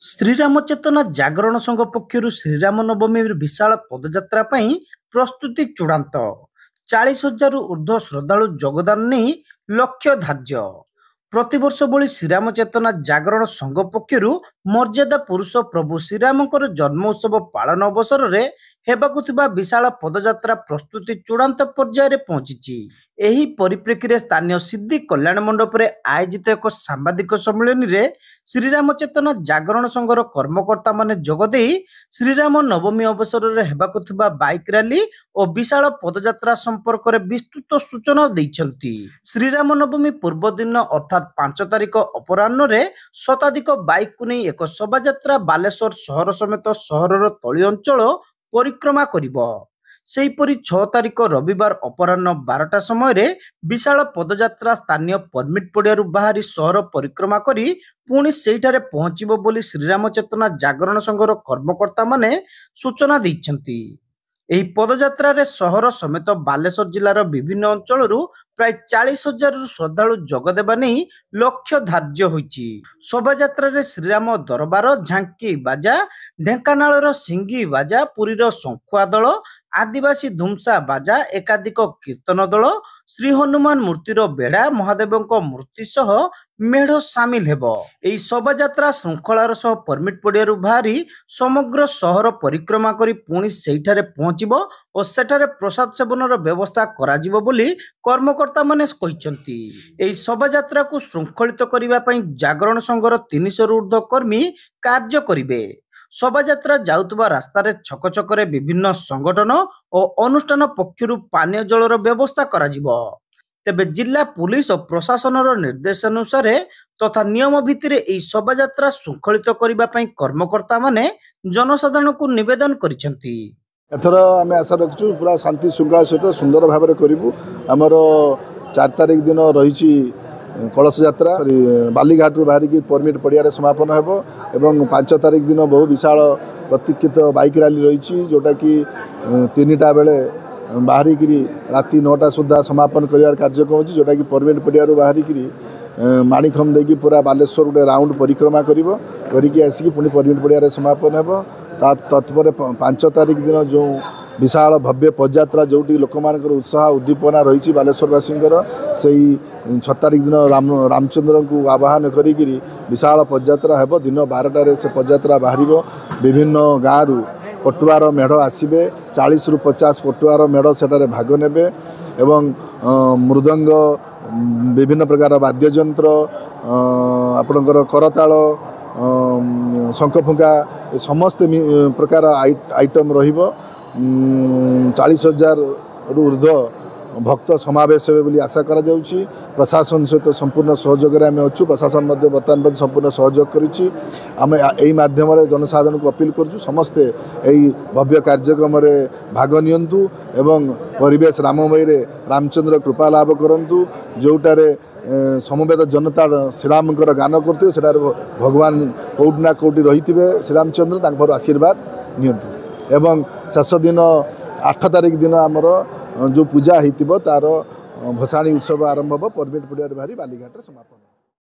ଶ୍ରୀରାମ ଚେତନା ଜାଗରଣ ସଂଘ ପକ୍ଷରୁ ଶ୍ରୀରାମ ନବମୀ ବିଶାଳ ପଦଯାତ୍ରା ପାଇଁ ପ୍ରସ୍ତୁତି ଚୂଡ଼ାନ୍ତ। 40,000ରୁ ଉର୍ଦ୍ଧ୍ୱ ଶ୍ରଦ୍ଧାଳୁ ଯୋଗଦାନ ନେଇ ଲକ୍ଷ୍ୟ ଧାର୍ଯ୍ୟ। ପ୍ରତିବର୍ଷ ଭଳି ଶ୍ରୀରାମ ଚେତନା ଜାଗରଣ ସଂଘ ପକ୍ଷରୁ ମର୍ଯ୍ୟାଦା ପୁରୁଷ ପ୍ରଭୁ ଶ୍ରୀରାମଙ୍କର ଜନ୍ମ ଉତ୍ସବ ପାଳନ ଅବସରରେ ହେବାକୁ ଥିବା ବିଶାଳ ପଦଯାତ୍ରା ପ୍ରସ୍ତୁତି ଚୂଡ଼ାନ୍ତ ପର୍ଯ୍ୟାୟରେ ପହଞ୍ଚିଛି। ଏହି ପରିପ୍ରେକ୍ଷୀରେ ସ୍ଥାନୀୟ ସିଦ୍ଧି କଲ୍ୟାଣ ମଣ୍ଡପରେ ଆୟୋଜିତ ଏକ ସାମ୍ବାଦିକ ସମ୍ମିଳନୀରେ ଶ୍ରୀରାମ ଚେତନା ଜାଗରଣ ସଂଘର କର୍ମକର୍ତ୍ତାମାନେ ଯୋଗଦେଇ ଶ୍ରୀରାମ ନବମୀ ଅବସରରେ ହେବାକୁ ଥିବା ବାଇକ୍ ରାଲି ଓ ବିଶାଳ ପଦଯାତ୍ରା ସମ୍ପର୍କରେ ବିସ୍ତୃତ ସୂଚନା ଦେଇଛନ୍ତି। ଶ୍ରୀରାମ ନବମୀ ପୂର୍ବ ଦିନ ଅର୍ଥାତ୍ 5 ତାରିଖ ଅପରାହ୍ନରେ ଶତାଧିକ ବାଇକ୍କୁ ନେଇ ଏକ ଶୋଭାଯାତ୍ରା ବାଲେଶ୍ୱର ସହର ସମେତ ସହରର ତଳି ଅଞ୍ଚଳ ପରିକ୍ରମା କରିବ। ସେହିପରି 6 ତାରିଖ ରବିବାର ଅପରାହ୍ନ 12ଟା ସମୟରେ ବିଶାଳ ପଦଯାତ୍ରା ସ୍ଥାନୀୟ ପରମିଟ୍ ପଡ଼ିଆରୁ ବାହାରି ସହର ପରିକ୍ରମା କରି ପୁଣି ସେହିଠାରେ ପହଞ୍ଚିବ ବୋଲି ଶ୍ରୀରାମ ଚେତନା ଜାଗରଣ ସଂଘର କର୍ମକର୍ତ୍ତାମାନେ ସୂଚନା ଦେଇଛନ୍ତି। ଏହି ପଦଯାତ୍ରାରେ ସହର ସମେତ ବାଲେଶ୍ୱର ଜିଲ୍ଲାର ବିଭିନ୍ନ ଅଞ୍ଚଳରୁ ପ୍ରାୟ 40,000ରୁ ଶ୍ରଦ୍ଧାଳୁ ଯୋଗଦେବା ନେଇ ଲକ୍ଷ୍ୟ ଧାର୍ଯ୍ୟ ହୋଇଛି। ଶୋଭାଯାତ୍ରାରେ ଶ୍ରୀରାମ ଦରବାର, ଝାଙ୍କି ବାଜା, ଢେଙ୍କାନାଳର ସିଙ୍ଗି ବାଜା, ପୁରୀର ଶଙ୍ଖୁଆ ଦଳ, ଆଦିବାସୀ ଧୁମସା ବାଜା, ଏକାଧିକ କୀର୍ତ୍ତନ ଦଳ, ଶ୍ରୀ ହନୁମାନ ମୂର୍ତ୍ତିର ବେଢା, ମହାଦେବଙ୍କ ମୂର୍ତ୍ତି ସହ ମେଢ ସାମିଲ ହେବ। ଏହି ଶୋଭାଯାତ୍ରା ଶୃଙ୍ଖଳାର ସହ ପରମିଟ୍ ପଡ଼ିଆରୁ ବାହାରି ସମଗ୍ର ସହର ପରିକ୍ରମା କରି ପୁଣି ସେହିଠାରେ ପହଞ୍ଚିବ ଓ ସେଠାରେ ପ୍ରସାଦ ସେବନର ବ୍ୟବସ୍ଥା କରାଯିବ ବୋଲି କର୍ମକର୍ତ୍ତାମାନେ କହିଛନ୍ତି। ଏହି ଶୋଭାଯାତ୍ରାକୁ ଶୃଙ୍ଖଳିତ କରିବା ପାଇଁ ଜାଗରଣ ସଂଘର 300ରୁ ଉର୍ଦ୍ଧ୍ୱ କର୍ମୀ କାର୍ଯ୍ୟ କରିବେ। ଶୋଭାଯାତ୍ରା ଯାଉଥିବା ରାସ୍ତାରେ ଛକ ଛକରେ ବିଭିନ୍ନ ସଂଗଠନ ଓ ଅନୁଷ୍ଠାନ ପକ୍ଷରୁ ପାନୀୟ ଜଳର ବ୍ୟବସ୍ଥା କରାଯିବ। ତେବେ ଜିଲ୍ଲା ପୁଲିସ ଓ ପ୍ରଶାସନର ନିର୍ଦ୍ଦେଶାନୁସାରେ ତଥା ନିୟମ ଭିତ୍ତିରେ ଏହି ଶୋଭାଯାତ୍ରା ଶୃଙ୍ଖଳିତ କରିବା ପାଇଁ କର୍ମକର୍ତ୍ତାମାନେ ଜନସାଧାରଣଙ୍କୁ ନିବେଦନ କରିଛନ୍ତି। ଏଥର ଆମେ ଆଶା ରଖିଛୁ ପୁରା ଶାନ୍ତି ଶୃଙ୍ଖଳା ସହିତ ସୁନ୍ଦର ଭାବରେ କରିବୁ। ଆମର 4 ତାରିଖ ଦିନ ରହିଛି କଳସ ଯାତ୍ରା, ବାଲିଘାଟରୁ ବାହାରିକି ପରମିଟ୍ ପଡ଼ିଆରେ ସମାପନ ହେବ ଏବଂ 5 ତାରିଖ ଦିନ ବହୁ ବିଶାଳ ପ୍ରତୀକ୍ଷିତ ବାଇକ୍ ରାଲି ରହିଛି, ଯେଉଁଟାକି 3ଟା ବେଳେ ବାହାରିକିରି ରାତି 9ଟା ସୁଦ୍ଧା ସମାପନ କରିବାର କାର୍ଯ୍ୟକ୍ରମ ଅଛି, ଯେଉଁଟାକି ପରମିଟ୍ ପଡ଼ିଆରୁ ବାହାରିକିରି ମାଣିଖମ୍ ଦେଇକି ପୁରା ବାଲେଶ୍ୱର ଗୋଟେ ରାଉଣ୍ଡ ପରିକ୍ରମା କରିକି ଆସିକି ପୁଣି ପରମିଟ୍ ପଡ଼ିଆରେ ସମାପନ ହେବ। ତତ୍ପରେ 5 ତାରିଖ ଦିନ ଯେଉଁ ବିଶାଳ ଭବ୍ୟ ପଦଯାତ୍ରା, ଯେଉଁଠି ଲୋକମାନଙ୍କର ଉତ୍ସାହ ଉଦ୍ଦୀପନା ରହିଛି ବାଲେଶ୍ୱରବାସୀଙ୍କର, ସେଇ 6 ତାରିଖ ଦିନ ରାମଚନ୍ଦ୍ରଙ୍କୁ ଆବାହନ କରିକିରି ବିଶାଳ ପଦଯାତ୍ରା ହେବ। ଦିନ 12ଟାରେ ସେ ପଦଯାତ୍ରା ବାହାରିବ। ବିଭିନ୍ନ ଗାଁରୁ ପଟୁଆର ମେଢ଼ ଆସିବେ, 40ରୁ 50 ପଟୁଆର ମେଢ଼ ସେଠାରେ ଭାଗ ନେବେ ଏବଂ ମୃଦଙ୍ଗ, ବିଭିନ୍ନ ପ୍ରକାର ବାଦ୍ୟଯନ୍ତ୍ର, ଆପଣଙ୍କର କରତାଳ, ଶଙ୍ଖଫୁଙ୍କା, ଏ ସମସ୍ତ ପ୍ରକାର ଆଇଟମ୍ ରହିବ। 40,000ରୁ ଉର୍ଦ୍ଧ୍ୱ ଭକ୍ତ ସମାବେଶ ହେବେ ବୋଲି ଆଶା କରାଯାଉଛି। ପ୍ରଶାସନ ସହିତ ସମ୍ପୂର୍ଣ୍ଣ ସହଯୋଗରେ ଆମେ ଅଛୁ। ପ୍ରଶାସନ ମଧ୍ୟ ବର୍ତ୍ତମାନ ସମ୍ପୂର୍ଣ୍ଣ ସହଯୋଗ କରିଛି। ଆମେ ଏହି ମାଧ୍ୟମରେ ଜନସାଧାରଣଙ୍କୁ ଅପିଲ କରୁଛୁ, ସମସ୍ତେ ଏହି ଭବ୍ୟ କାର୍ଯ୍ୟକ୍ରମରେ ଭାଗ ନିଅନ୍ତୁ ଏବଂ ପରିବେଶ ରାମମୟରେ ରାମଚନ୍ଦ୍ର କୃପା ଲାଭ କରନ୍ତୁ। ଯେଉଁଟାରେ ସମବେତ ଜନତା ଶ୍ରୀରାମଙ୍କର ଗାନ କରୁଥିବେ, ସେଠାରେ ଭଗବାନ କେଉଁଠି ନା କେଉଁଠି ରହିଥିବେ ଶ୍ରୀରାମଚନ୍ଦ୍ର, ତାଙ୍କର ଆଶୀର୍ବାଦ ନିଅନ୍ତୁ। ଏବଂ ଶେଷ ଦିନ 8 ତାରିଖ ଦିନ ଆମର ଯେଉଁ ପୂଜା ହେଇଥିବ ତାର ଭସାଣୀ ଉତ୍ସବ ଆରମ୍ଭ ହେବ। ପରମିଟ୍ ପଡ଼ିଆରେ ବାହାରି ବାଲିଘାଟରେ ସମାପନ।